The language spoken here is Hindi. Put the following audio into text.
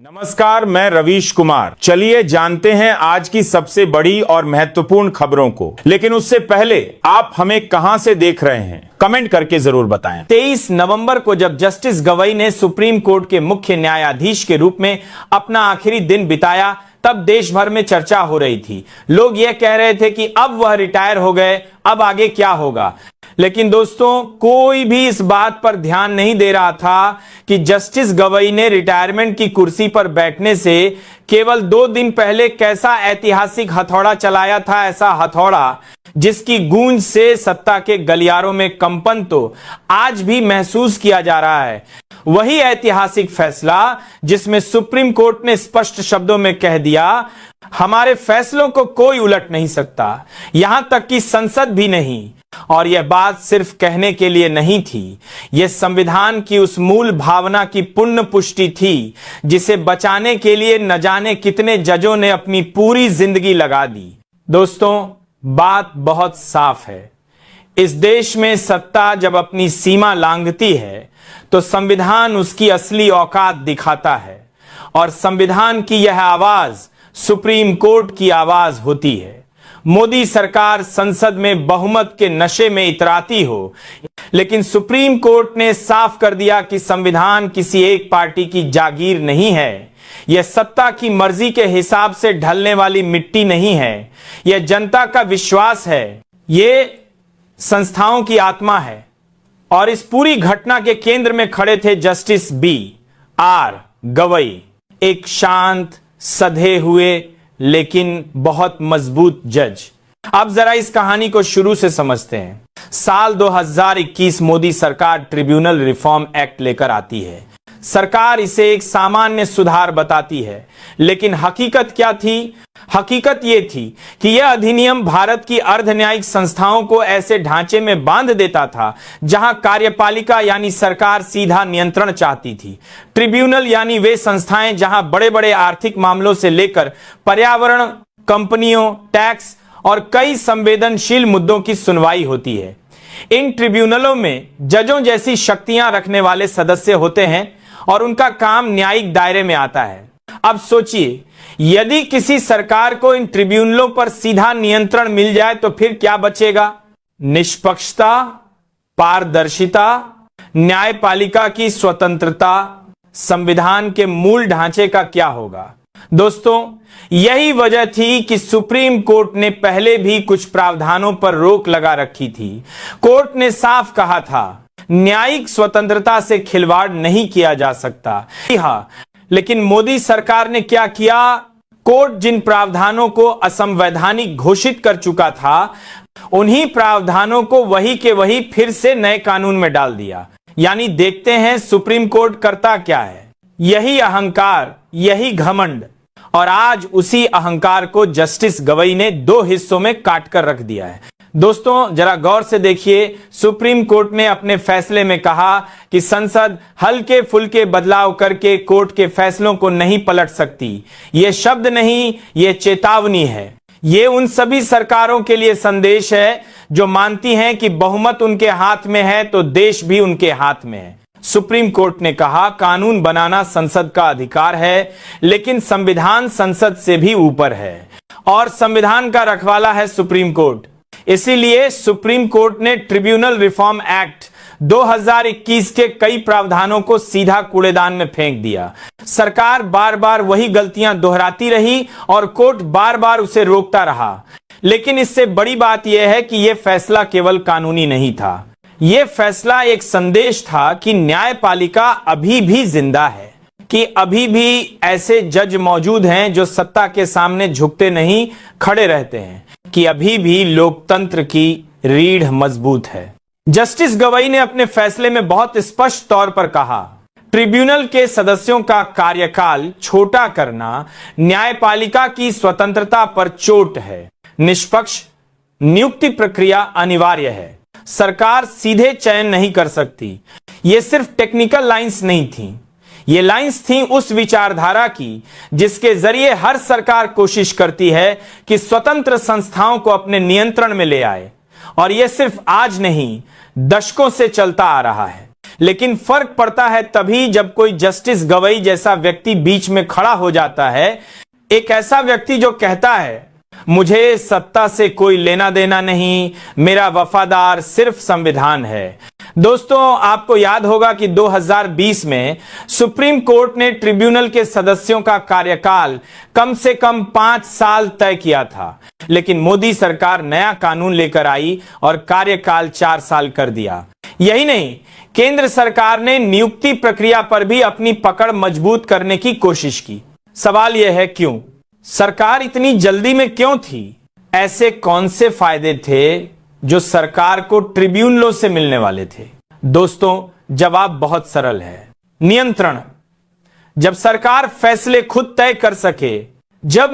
नमस्कार, मैं रवीश कुमार। चलिए जानते हैं आज की सबसे बड़ी और महत्वपूर्ण खबरों को। लेकिन उससे पहले आप हमें कहां से देख रहे हैं, कमेंट करके जरूर बताएं। 23 नवंबर को जब जस्टिस गवई ने सुप्रीम कोर्ट के मुख्य न्यायाधीश के रूप में अपना आखिरी दिन बिताया, तब देश भर में चर्चा हो रही थी। लोग यह कह रहे थे कि अब वह रिटायर हो गए, अब आगे क्या होगा। लेकिन दोस्तों, कोई भी इस बात पर ध्यान नहीं दे रहा था कि जस्टिस गवई ने रिटायरमेंट की कुर्सी पर बैठने से केवल 2 दिन पहले कैसा ऐतिहासिक हथौड़ा चलाया था। ऐसा हथौड़ा जिसकी गूंज से सत्ता के गलियारों में कंपन तो आज भी महसूस किया जा रहा है। वही ऐतिहासिक फैसला जिसमें सुप्रीम कोर्ट ने स्पष्ट शब्दों में कह दिया, हमारे फैसलों को कोई उलट नहीं सकता, यहां तक कि संसद भी नहीं। और यह बात सिर्फ कहने के लिए नहीं थी, यह संविधान की उस मूल भावना की पुण्य पुष्टि थी जिसे बचाने के लिए न जाने कितने जजों ने अपनी पूरी जिंदगी लगा दी। दोस्तों, बात बहुत साफ है। इस देश में सत्ता जब अपनी सीमा लांघती है तो संविधान उसकी असली औकात दिखाता है, और संविधान की यह आवाज सुप्रीम कोर्ट की आवाज होती है। मोदी सरकार संसद में बहुमत के नशे में इतराती हो, लेकिन सुप्रीम कोर्ट ने साफ कर दिया कि संविधान किसी एक पार्टी की जागीर नहीं है। यह सत्ता की मर्जी के हिसाब से ढलने वाली मिट्टी नहीं है, यह जनता का विश्वास है, ये संस्थाओं की आत्मा है। और इस पूरी घटना के केंद्र में खड़े थे जस्टिस B.R. गवई, एक शांत, सधे हुए लेकिन बहुत मजबूत जज। अब जरा इस कहानी को शुरू से समझते हैं। साल 2021 मोदी सरकार ट्रिब्यूनल रिफॉर्म एक्ट लेकर आती है। सरकार इसे एक सामान्य सुधार बताती है, लेकिन हकीकत क्या थी? हकीकत यह थी कि यह अधिनियम भारत की अर्ध न्यायिक संस्थाओं को ऐसे ढांचे में बांध देता था जहां कार्यपालिका यानी सरकार सीधा नियंत्रण चाहती थी। ट्रिब्यूनल यानी वे संस्थाएं जहां बड़े बड़े आर्थिक मामलों से लेकर पर्यावरण, कंपनियों, टैक्स और कई संवेदनशील मुद्दों की सुनवाई होती है। इन ट्रिब्यूनलों में जजों जैसी शक्तियां रखने वाले सदस्य होते हैं और उनका काम न्यायिक दायरे में आता है। अब सोचिए, यदि किसी सरकार को इन ट्रिब्यूनलों पर सीधा नियंत्रण मिल जाए तो फिर क्या बचेगा? निष्पक्षता, पारदर्शिता, न्यायपालिका की स्वतंत्रता, संविधान के मूल ढांचे का क्या होगा? दोस्तों, यही वजह थी कि सुप्रीम कोर्ट ने पहले भी कुछ प्रावधानों पर रोक लगा रखी थी। कोर्ट ने साफ कहा था, न्यायिक स्वतंत्रता से खिलवाड़ नहीं किया जा सकता। हाँ, लेकिन मोदी सरकार ने क्या किया? कोर्ट जिन प्रावधानों को असंवैधानिक घोषित कर चुका था, उन्हीं प्रावधानों को वही के वही फिर से नए कानून में डाल दिया। यानी देखते हैं सुप्रीम कोर्ट करता क्या है। यही अहंकार, यही घमंड, और आज उसी अहंकार को जस्टिस गवई ने 2 हिस्सों में काट कर रख दिया है। दोस्तों, जरा गौर से देखिए। सुप्रीम कोर्ट ने अपने फैसले में कहा कि संसद हल्के फुल्के बदलाव करके कोर्ट के फैसलों को नहीं पलट सकती। यह शब्द नहीं, यह चेतावनी है। यह उन सभी सरकारों के लिए संदेश है जो मानती हैं कि बहुमत उनके हाथ में है तो देश भी उनके हाथ में है। सुप्रीम कोर्ट ने कहा, कानून बनाना संसद का अधिकार है, लेकिन संविधान संसद से भी ऊपर है और संविधान का रखवाला है सुप्रीम कोर्ट। इसीलिए सुप्रीम कोर्ट ने ट्रिब्यूनल रिफॉर्म एक्ट 2021 के कई प्रावधानों को सीधा कूड़ेदान में फेंक दिया। सरकार बार बार वही गलतियां दोहराती रही और कोर्ट बार बार उसे रोकता रहा। लेकिन इससे बड़ी बात यह है कि यह फैसला केवल कानूनी नहीं था, यह फैसला एक संदेश था कि न्यायपालिका अभी भी जिंदा है, कि अभी भी ऐसे जज मौजूद हैं जो सत्ता के सामने झुकते नहीं, खड़े रहते हैं, कि अभी भी लोकतंत्र की रीढ़ मजबूत है। जस्टिस गवई ने अपने फैसले में बहुत स्पष्ट तौर पर कहा, ट्रिब्यूनल के सदस्यों का कार्यकाल छोटा करना न्यायपालिका की स्वतंत्रता पर चोट है। निष्पक्ष नियुक्ति प्रक्रिया अनिवार्य है। सरकार सीधे चयन नहीं कर सकती। ये सिर्फ टेक्निकल लाइंस नहीं थी, ये लाइंस थी उस विचारधारा की जिसके जरिए हर सरकार कोशिश करती है कि स्वतंत्र संस्थाओं को अपने नियंत्रण में ले आए। और यह सिर्फ आज नहीं, दशकों से चलता आ रहा है। लेकिन फर्क पड़ता है तभी जब कोई जस्टिस गवई जैसा व्यक्ति बीच में खड़ा हो जाता है। एक ऐसा व्यक्ति जो कहता है, मुझे सत्ता से कोई लेना देना नहीं, मेरा वफादार सिर्फ संविधान है। दोस्तों, आपको याद होगा कि 2020 में सुप्रीम कोर्ट ने ट्रिब्यूनल के सदस्यों का कार्यकाल कम से कम 5 साल तय किया था, लेकिन मोदी सरकार नया कानून लेकर आई और कार्यकाल 4 साल कर दिया। यही नहीं, केंद्र सरकार ने नियुक्ति प्रक्रिया पर भी अपनी पकड़ मजबूत करने की कोशिश की। सवाल यह है, क्यों? सरकार इतनी जल्दी में क्यों थी? ऐसे कौन से फायदे थे जो सरकार को ट्रिब्यूनलों से मिलने वाले थे? दोस्तों, जवाब बहुत सरल है, नियंत्रण। जब सरकार फैसले खुद तय कर सके, जब